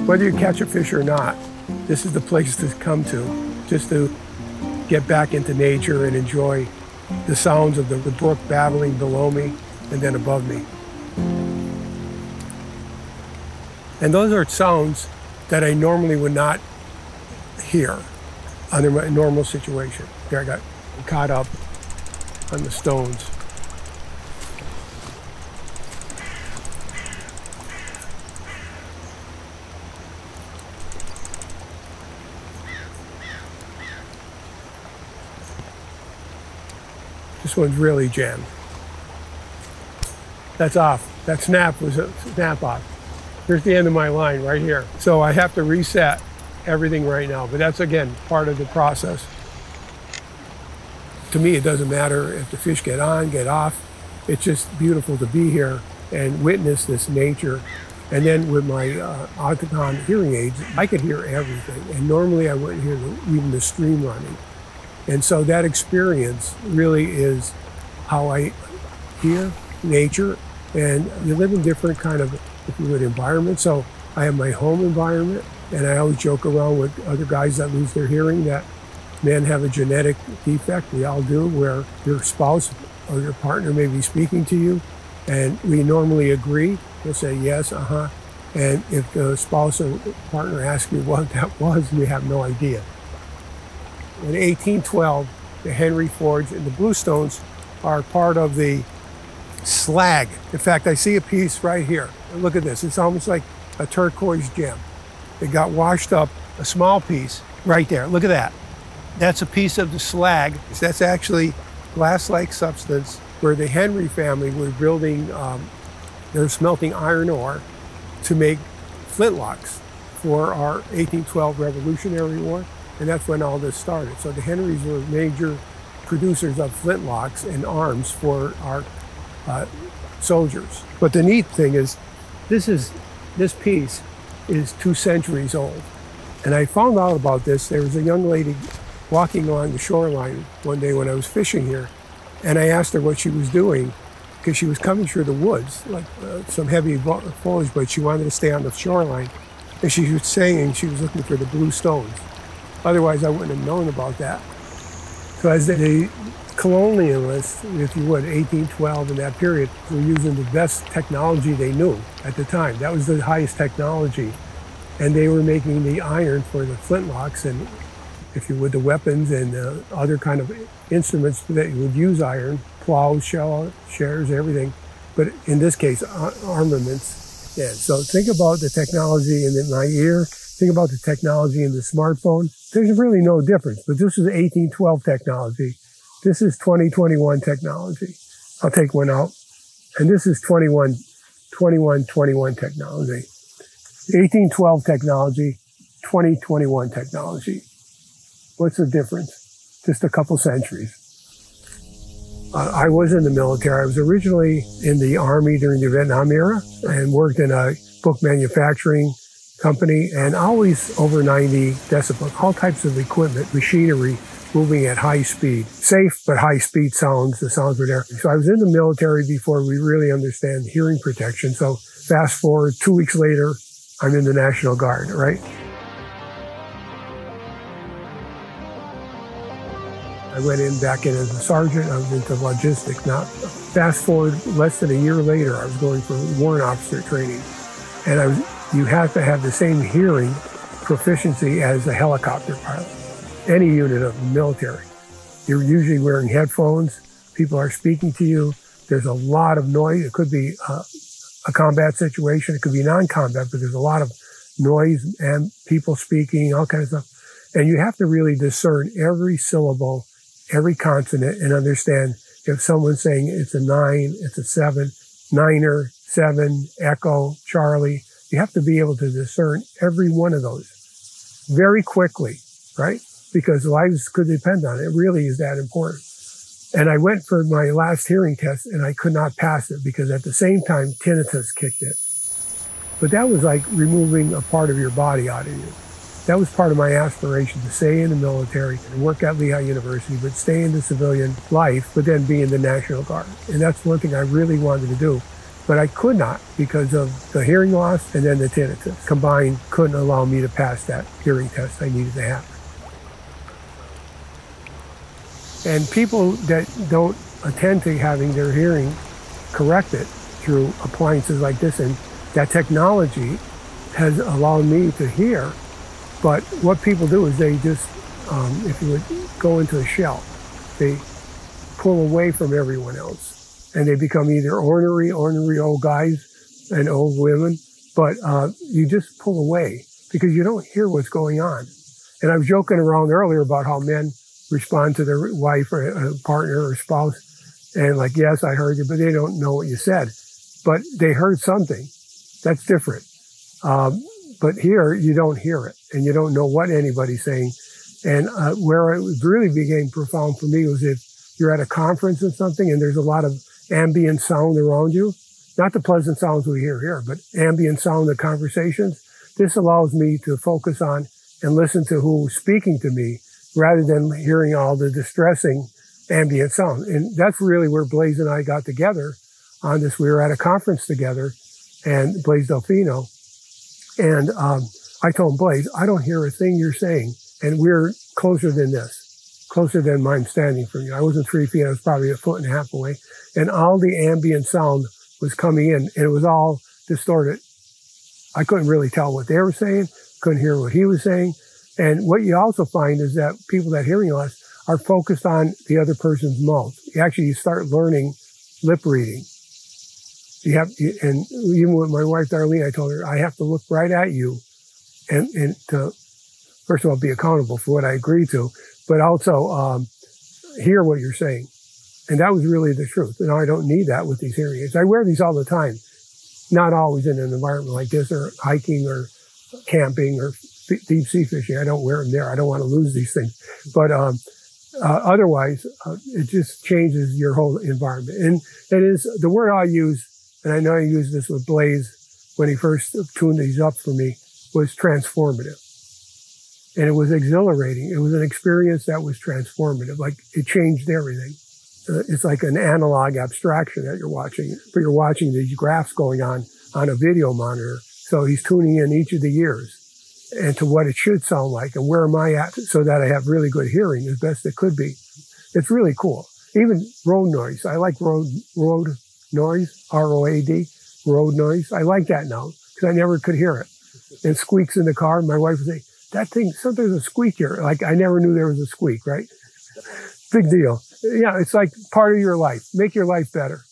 Whether you catch a fish or not, this is the place to come to, just to get back into nature and enjoy the sounds of the brook battling below me and then above me. And those are sounds that I normally would not hear under a normal situation. There I got caught up on the stones. This one's really jammed. That's off. That snap was a snap off. Here's the end of my line right here. So I have to reset everything right now, but that's again part of the process. To me, it doesn't matter if the fish get on, get off. It's just beautiful to be here and witness this nature. And then with my Octagon hearing aids, I could hear everything. And normally I wouldn't hear even the stream running. And so that experience really is how I hear nature. And you live in different kind of, if you would, environments. So I have my home environment, and I always joke around with other guys that lose their hearing that men have a genetic defect, we all do, where your spouse or your partner may be speaking to you, and we normally agree. We'll say yes, and if the spouse or partner asks you what that was, we have no idea. In 1812, the Henry Forge and the Bluestones are part of the slag. In fact, I see a piece right here. Look at this. It's almost like a turquoise gem. It got washed up, a small piece right there. Look at that. That's a piece of the slag. That's actually glass-like substance where the Henry family was building, they're smelting iron ore to make flintlocks for our 1812 Revolutionary War. And that's when all this started. So the Henrys were major producers of flintlocks and arms for our soldiers. But the neat thing is, this piece is 2 centuries old. And I found out about this. There was a young lady walking along the shoreline one day when I was fishing here. And I asked her what she was doing, because she was coming through the woods, like some heavy foliage, but she wanted to stay on the shoreline. And she was saying she was looking for the blue stones. Otherwise, I wouldn't have known about that. So as the colonialists, if you would, 1812 in that period, were using the best technology they knew at the time. That was the highest technology. And they were making the iron for the flintlocks and, if you would, the weapons and other kind of instruments that you would use iron, plows, shares, everything. But in this case, armaments. Yeah, so think about the technology in my ear. Think about the technology in the smartphone. There's really no difference, but this is 1812 technology. This is 2021 technology. I'll take one out. And this is 2121 technology. 1812 technology, 2021 technology. What's the difference? Just a couple centuries. I was in the military. I was originally in the Army during the Vietnam era and worked in a book manufacturing company, and always over 90 decibels, all types of equipment, machinery, moving at high speed. Safe, but high speed sounds, the sounds were there. So I was in the military before we really understand hearing protection. So fast forward 2 weeks later, I'm in the National Guard, right? I went back in as a sergeant. I was into logistics. Now, fast forward less than a year later, I was going for warrant officer training. And you have to have the same hearing proficiency as a helicopter pilot, any unit of the military. You're usually wearing headphones. People are speaking to you. There's a lot of noise. It could be a combat situation. It could be non-combat, but there's a lot of noise and people speaking, all kinds of stuff. And you have to really discern every syllable, every consonant, and understand if someone's saying it's a 9, it's a 7, niner, 7, echo, Charlie. You have to be able to discern every one of those very quickly, right? Because lives could depend on it. It really is that important. And I went for my last hearing test and I could not pass it because at the same time, tinnitus kicked in. But that was like removing a part of your body out of you. That was part of my aspiration, to stay in the military and work at Lehigh University, but stay in the civilian life, but then be in the National Guard. And that's one thing I really wanted to do. but I could not because of the hearing loss and then the tinnitus. Combined couldn't allow me to pass that hearing test I needed to have. And people that don't attend to having their hearing corrected through appliances like this, and that technology has allowed me to hear. But what people do is they just, if you would go into a shell, they pull away from everyone else. And they become either ornery old guys and old women, but you just pull away because you don't hear what's going on. And I was joking around earlier about how men respond to their wife or a partner or spouse and like, yes, I heard you, but they don't know what you said. But they heard something. That's different. But here, you don't hear it, and you don't know what anybody's saying. And where it really became profound for me was if you're at a conference or something and there's a lot of ambient sound around you, not the pleasant sounds we hear here, but ambient sound of conversations. This allows me to focus on and listen to who's speaking to me rather than hearing all the distressing ambient sound. And that's really where Blaze and I got together on this. We were at a conference together, and Blaze Delfino, and I told him, Blaze, I don't hear a thing you're saying, and we're closer than this, closer than I'm standing from you. I wasn't 3 feet, I was probably 1.5 feet away, and all the ambient sound was coming in, and it was all distorted. I couldn't really tell what they were saying, couldn't hear what he was saying. And what you also find is that people that hearing loss are focused on the other person's mouth. You start learning lip reading. And even with my wife, Darlene, I told her, I have to look right at you and to, first of all, be accountable for what I agree to, but also hear what you're saying. And that was really the truth. And I don't need that with these hearing aids. I wear these all the time, not always in an environment like this or hiking or camping or deep sea fishing. I don't wear them there. I don't want to lose these things. But otherwise, it just changes your whole environment. And it is the word I use, and I know I used this with Blaze when he first tuned these up for me, was transformative. And it was exhilarating. It was an experience that was transformative. Like, it changed everything. It's like an analog abstraction that you're watching, but you're watching these graphs going on a video monitor. So he's tuning in each of the years and to what it should sound like and where am I at so that I have really good hearing as best it could be. It's really cool. Even road noise. I like road noise, R-O-A-D, road noise. I like that now because I never could hear it. And squeaks in the car. My wife would say, that thing, something's a squeak here. Like, I never knew there was a squeak, right? Big deal. Yeah, it's like part of your life. Make your life better.